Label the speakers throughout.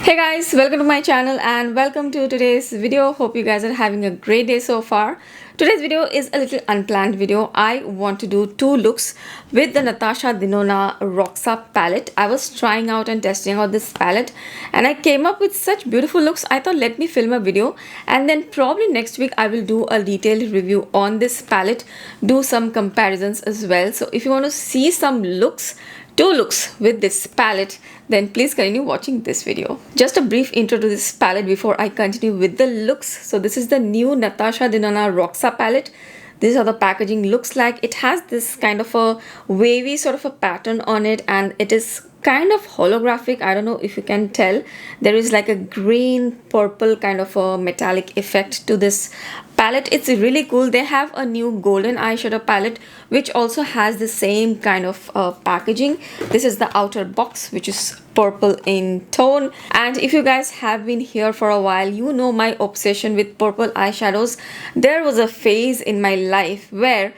Speaker 1: Hey guys, welcome to my channel and welcome to today's video. Hope you guys are having a great day so far. Today's video is a little unplanned video. I want to do two looks with the Natasha Denona Roxa palette. I was trying out and testing out this palette and I came up with such beautiful looks. I thought let me film a video and then probably next week I will do a detailed review on this palette, do some comparisons as well. So if you want to see some two looks with this palette, then please continue watching this video. Just a brief intro to this palette before I continue with the looks. So this is the new Natasha Denona Roxa palette. This is how the packaging looks like. It has this kind of a wavy sort of a pattern on it and it is kind of holographic. I don't know if you can tell. There is like a green purple kind of a metallic effect to this palette. It's really cool. They have a new golden eyeshadow palette which also has the same kind of packaging. This is the outer box which is purple in tone, and if you guys have been here for a while, you know my obsession with purple eyeshadows. There was a phase in my life where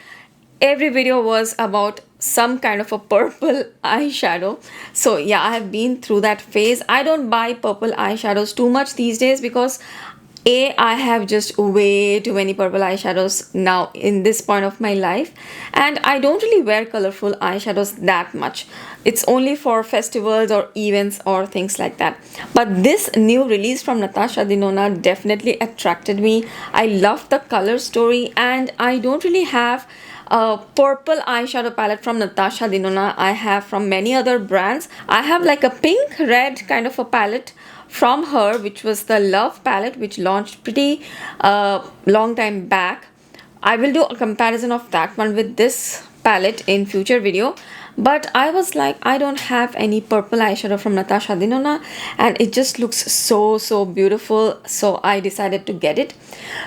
Speaker 1: every video was about some kind of a purple eyeshadow. So yeah, I have been through that phase. I don't buy purple eyeshadows too much these days because I have just way too many purple eyeshadows now in this point of my life, and I don't really wear colorful eyeshadows that much. It's only for festivals or events or things like that. But this new release from Natasha Denona definitely attracted me. I love the color story, and I don't really have a purple eyeshadow palette from Natasha Denona. I have from many other brands. I have like a pink red kind of a palette from her, which was the Love palette, which launched pretty long time back. I will do a comparison of that one with this palette in future video, but I was like, I don't have any purple eyeshadow from Natasha Denona and it just looks so beautiful, so I decided to get it.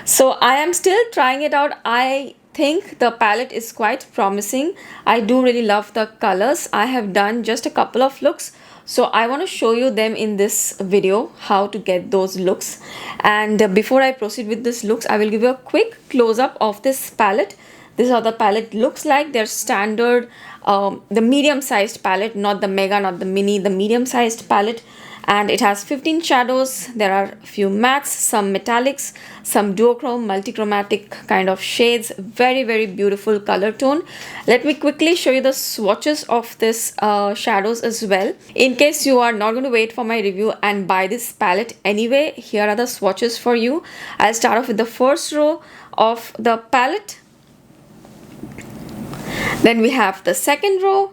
Speaker 1: So I am still trying it out. I think the palette is quite promising. I do really love the colors. I have done just a couple of looks, so I want to show you them in this video, how to get those looks. And before I proceed with this looks, I will give you a quick close-up of this palette. This is how the palette looks like. They're standard, the medium-sized palette, not the mega, not the mini, the medium-sized palette. And it has 15 shadows. There are a few mattes, some metallics, some duochrome, multichromatic kind of shades. Very beautiful color tone. Let me quickly show you the swatches of this shadows as well. In case you are not going to wait for my review and buy this palette anyway, here are the swatches for you. I'll start off with the first row of the palette. Then we have the second row.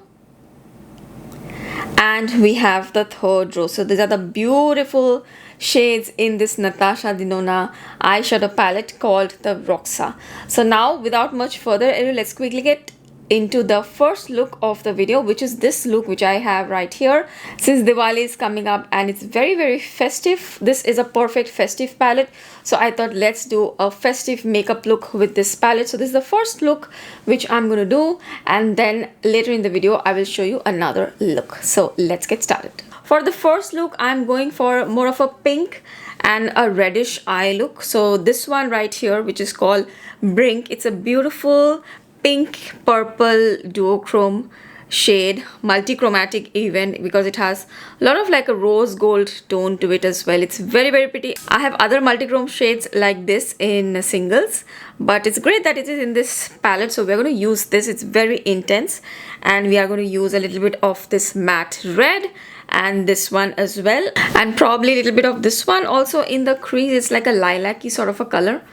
Speaker 1: And we have the third row. So these are the beautiful shades in this Natasha Denona eyeshadow palette called the ROXA. So now without much further ado, let's quickly get into the first look of the video, which is this look which I have right here. Since Diwali is coming up and it's very festive, this is a perfect festive palette, so I thought let's do a festive makeup look with this palette. So this is the first look which I'm going to do, and then later in the video I will show you another look. So let's get started. For the first look, I'm going for more of a pink and a reddish eye look. So this one right here, which is called Brink, it's a beautiful pink purple duochrome shade, multichromatic even, because it has a lot of like a rose gold tone to it as well. It's very pretty. I have other multichrome shades like this in singles, but it's great that it is in this palette, so we're going to use this. It's very intense, and we are going to use a little bit of this matte red and this one as well, and probably a little bit of this one also in the crease. It's like a lilac-y sort of a color.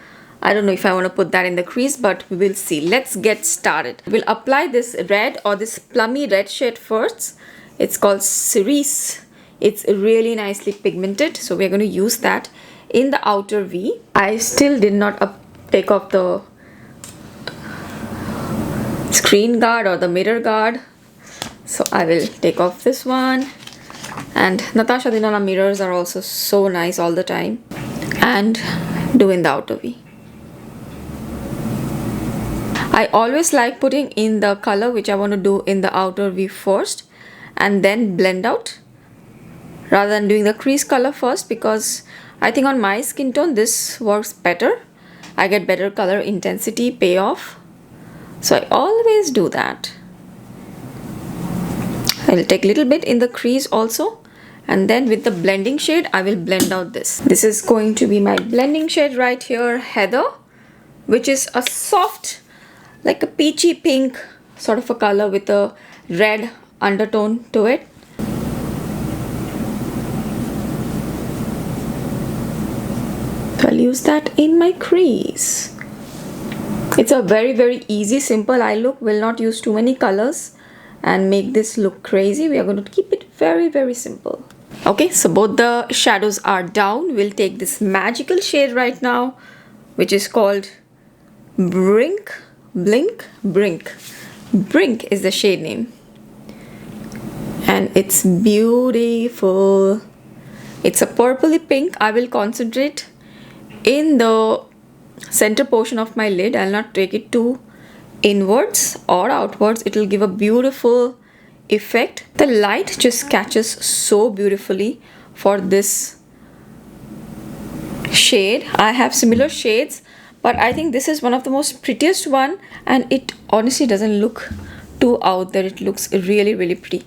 Speaker 1: I don't know if I want to put that in the crease, but we will see. Let's get started. We'll apply this red or this plummy red shade first. It's called Cerise. It's really nicely pigmented, so we're going to use that in the outer V. I still did not take off the screen guard or the mirror guard, so I will take off this one. And Natasha Denona mirrors are also so nice all the time. And do in the outer V. I always like putting in the color which I want to do in the outer V first and then blend out, rather than doing the crease color first, because I think on my skin tone this works better. I get better color intensity payoff, so I always do that. I will take a little bit in the crease also and then with the blending shade I will blend out this. This is going to be my blending shade right here, Heather, which is a soft, like a peachy pink sort of a color with a red undertone to it. So I'll use that in my crease. It's a very easy, simple eye look. We'll not use too many colors and make this look crazy. We are going to keep it very simple. Okay, so both the shadows are down. We'll take this magical shade right now, which is called Brink is the shade name, and it's beautiful. It's a purpley pink. I will concentrate in the center portion of my lid. I'll not take it too inwards or outwards. It will give a beautiful effect. The light just catches so beautifully for this shade. I have similar shades, but I think this is one of the most prettiest one, and it honestly doesn't look too out there. It looks really pretty.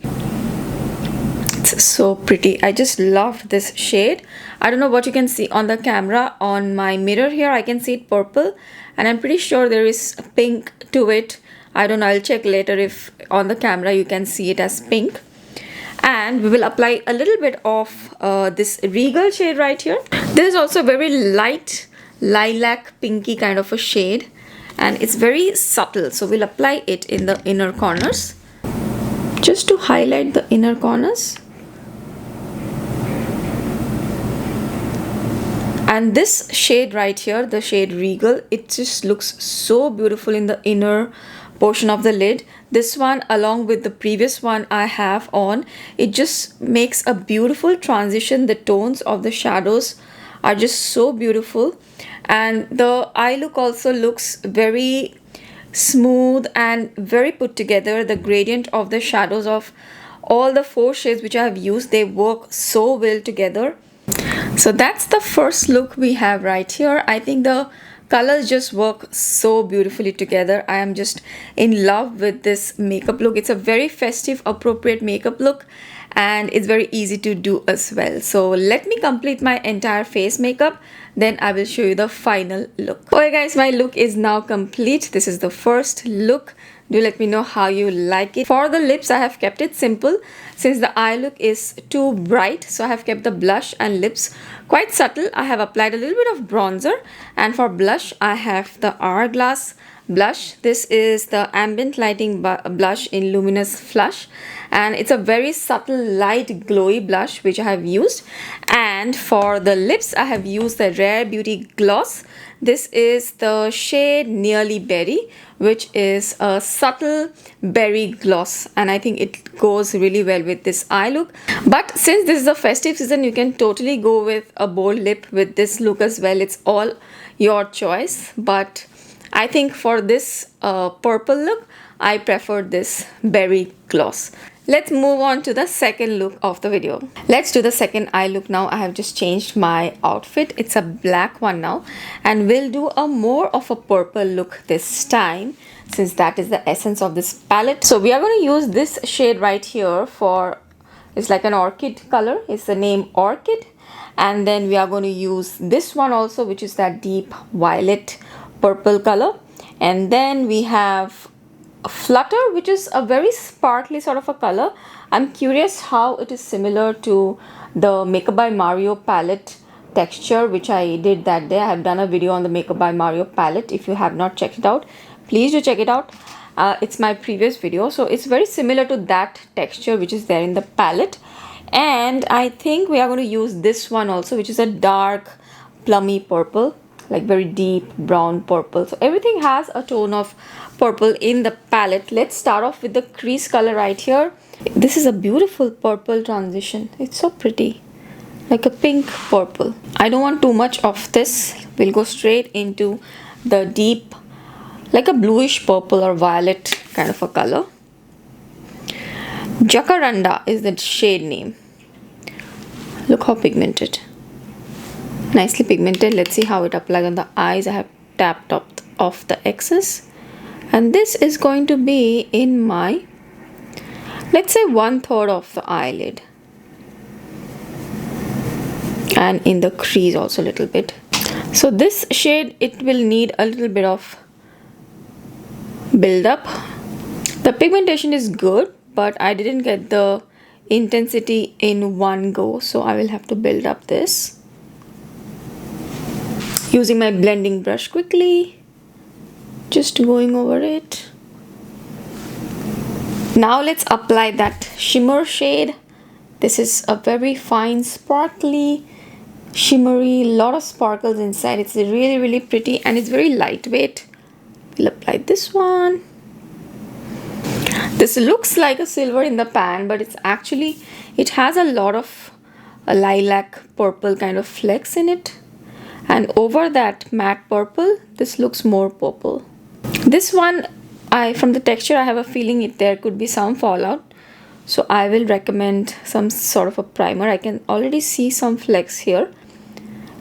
Speaker 1: It's so pretty. I just love this shade. I don't know what you can see on the camera. On my mirror here I can see it purple, and I'm pretty sure there is pink to it. I don't know, I'll check later if on the camera you can see it as pink. And we will apply a little bit of this Regal shade right here. This is also very light lilac pinky kind of a shade, and it's very subtle, so we'll apply it in the inner corners just to highlight the inner corners. And this shade right here, the shade Regal, it just looks so beautiful in the inner portion of the lid. This one, along with the previous one I have on, it just makes a beautiful transition. The tones of the shadows are just so beautiful, and the eye look also looks very smooth and very put together. The gradient of the shadows of all the 4 shades which I have used, they work so well together. So that's the first look we have right here. I think the colors just work so beautifully together. I am just in love with this makeup look. It's a very festive, appropriate makeup look, and it's very easy to do as well. So let me complete my entire face makeup, then I will show you the final look. Okay guys, my look is now complete. This is the first look. Do let me know how you like it. For the lips, I have kept it simple since the eye look is too bright. So I have kept the blush and lips quite subtle. I have applied a little bit of bronzer, and for blush, I have the Hourglass blush. This is the Ambient Lighting blush in Luminous Flush, and it's a very subtle light glowy blush which I have used. And for the lips, I have used the Rare Beauty Gloss. This is the shade Nearly Berry, which is a subtle berry gloss, and I think it goes really well with this eye look. But since this is a festive season, you can totally go with a bold lip with this look as well. It's all your choice, but I think for this purple look, I prefer this berry gloss. Let's move on to the second look of the video. Let's do the second eye look now. I have just changed my outfit. It's a black one now, and we'll do a more of a purple look this time, since that is the essence of this palette. So we are going to use this shade right here for, it's like an orchid color. It's the name Orchid. And then we are going to use this one also, which is that deep violet purple color. And then we have Flutter, which is a very sparkly sort of a color. I'm curious how it is similar to the Makeup by Mario palette texture, which I did that day. I have done a video on the Makeup by Mario palette. If you have not checked it out, please do check it out. It's my previous video, so it's very similar to that texture which is there in the palette. And I think we are going to use this one also, which is a dark plummy purple, like very deep brown purple. So everything has a tone of purple in the palette. Let's start off with the crease color right here. This is a beautiful purple transition. It's so pretty, like a pink purple. I don't want too much of this. We'll go straight into the deep, like a bluish purple or violet kind of a color. Jacaranda is the shade name. Look how pigmented. Nicely pigmented. Let's see how it applies on the eyes. I have tapped up off the excess, and this is going to be in my, let's say, 1/3 of the eyelid. and in the crease also a little bit. So this shade, it will need a little bit of build up. The pigmentation is good, but I didn't get the intensity in one go, so I will have to build up this using my blending brush quickly, just going over it. Now let's apply that shimmer shade. This is a very fine, sparkly, shimmery, lot of sparkles inside. It's really pretty and it's very lightweight. We'll apply this one. This looks like a silver in the pan, but it's actually, it has a lot of a lilac purple kind of flecks in it. And over that matte purple, this looks more purple. This one, from the texture, I have a feeling there could be some fallout. So I will recommend some sort of a primer. I can already see some flecks here.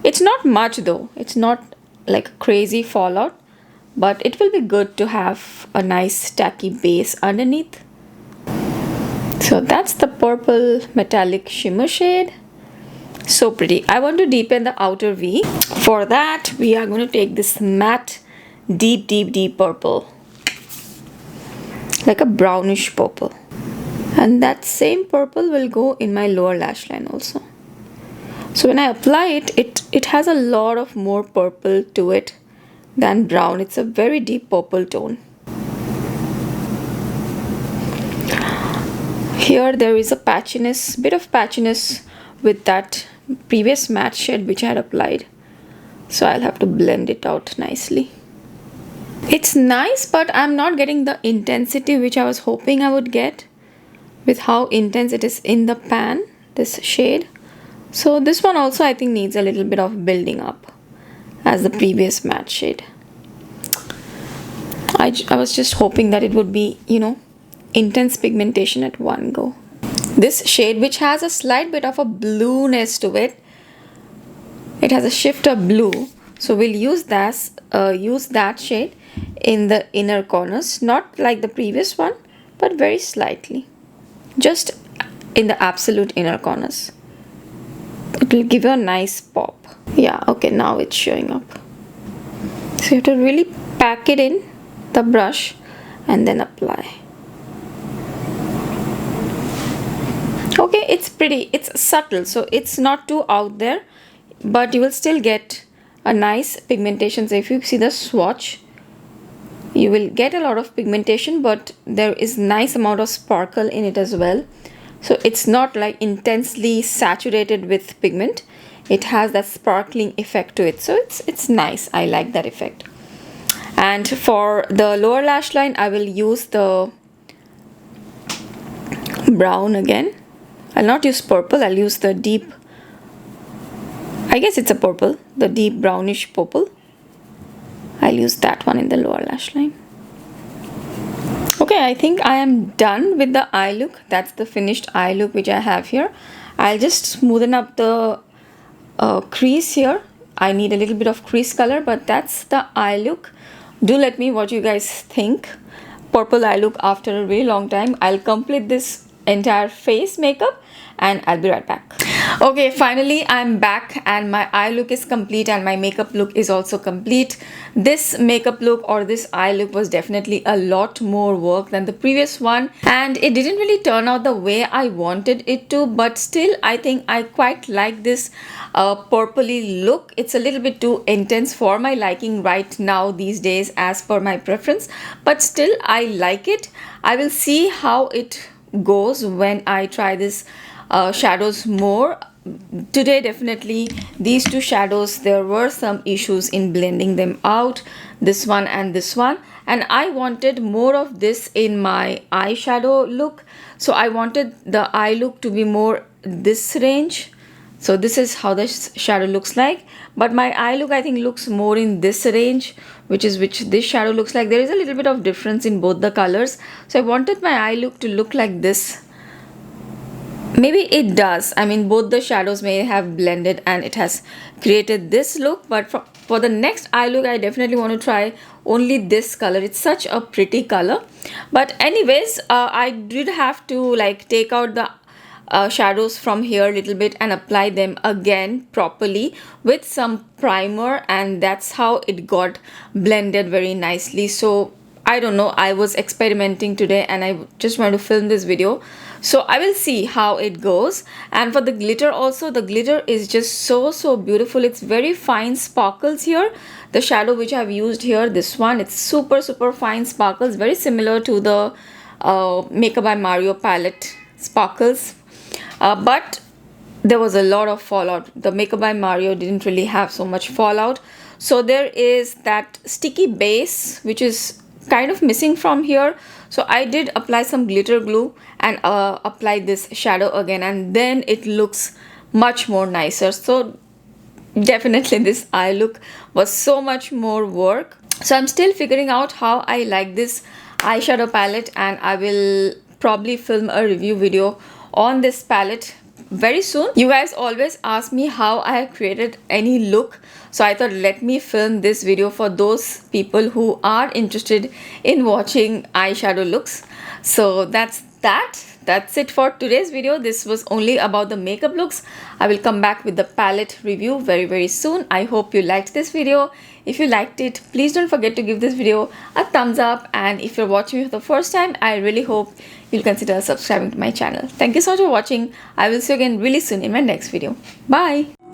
Speaker 1: It's not much though. It's not like crazy fallout, but it will be good to have a nice tacky base underneath. So that's the purple metallic shimmer shade. So pretty. I want to deepen the outer V. For that, we are going to take this matte, deep purple. Like a brownish purple. And that same purple will go in my lower lash line also. So when I apply it, it has a lot of more purple to it than brown. It's a very deep purple tone. Here there is a patchiness, bit of patchiness with that previous matte shade which I had applied. So I'll have to blend it out nicely. It's nice, but I'm not getting the intensity which I was hoping I would get with how intense it is in the pan, this shade. So this one also I think needs a little bit of building up as the previous matte shade. I was just hoping that it would be, you know, intense pigmentation at one go. This shade, which has a slight bit of a blueness to it, it has a shift of blue. So we'll use that shade in the inner corners, not like the previous one, but very slightly. Just in the absolute inner corners. It will give you a nice pop. Yeah, okay, now it's showing up. So you have to really pack it in the brush and then apply. Okay, it's pretty, it's subtle, so it's not too out there, but you will still get a nice pigmentation. So if you see the swatch, you will get a lot of pigmentation, but there is nice amount of sparkle in it as well. So it's not like intensely saturated with pigment. It has that sparkling effect to it. So it's nice. I like that effect. And for the lower lash line, I will use the brown again. I'll not use purple. I'll use the deep, I guess it's a purple, the deep brownish purple. I'll use that one in the lower lash line. Okay, I think I am done with the eye look. That's the finished eye look which I have here. I'll just smoothen up the crease here. I need a little bit of crease color, but that's the eye look. Do let me what you guys think. Purple eye look after a really long time. I'll complete this entire face makeup and I'll be right back. Okay, finally I'm back and my eye look is complete and my makeup look is also complete. This makeup look or this eye look was definitely a lot more work than the previous one, and it didn't really turn out the way I wanted it to, but still I think I quite like this purpley look. It's a little bit too intense for my liking right now these days as per my preference, but still I like it. I will see how it goes when I try this shadows more. Today definitely these two shadows, there were some issues in blending them out, this one and this one, and I wanted more of this in my eyeshadow look. So I wanted the eye look to be more this range. So this is how the shadow looks like, but my eye look I think looks more in this range, which this shadow looks like. There is a little bit of difference in both the colors, so I wanted my eye look to look like this. Maybe it does. I mean, both the shadows may have blended and it has created this look, but for the next eye look I definitely want to try only this color. It's such a pretty color. But anyways, I did have to like take out the shadows from here a little bit and apply them again properly with some primer, and that's how it got blended very nicely. So I don't know, I was experimenting today and I just want to film this video, so I will see how it goes. And for the glitter also, the glitter is just so beautiful. It's very fine sparkles here. The shadow which I've used here, this one, it's super fine sparkles, very similar to the Makeup by Mario palette sparkles, but there was a lot of fallout. The Makeup by Mario didn't really have so much fallout, so there is that sticky base which is kind of missing from here. So I did apply some glitter glue and apply this shadow again, and then it looks much more nicer. So definitely this eye look was so much more work. So I'm still figuring out how I like this eyeshadow palette, and I will probably film a review video on this palette very soon. You guys always ask me how I have created any look, so I thought let me film this video for those people who are interested in watching eyeshadow looks. So that's it for today's video. This was only about the makeup looks. I will come back with the palette review very soon. I hope you liked this video. If you liked it, please don't forget to give this video a thumbs up, and if you're watching me for the first time, I really hope you'll consider subscribing to my channel. Thank you so much for watching. I will see you again really soon in my next video. Bye.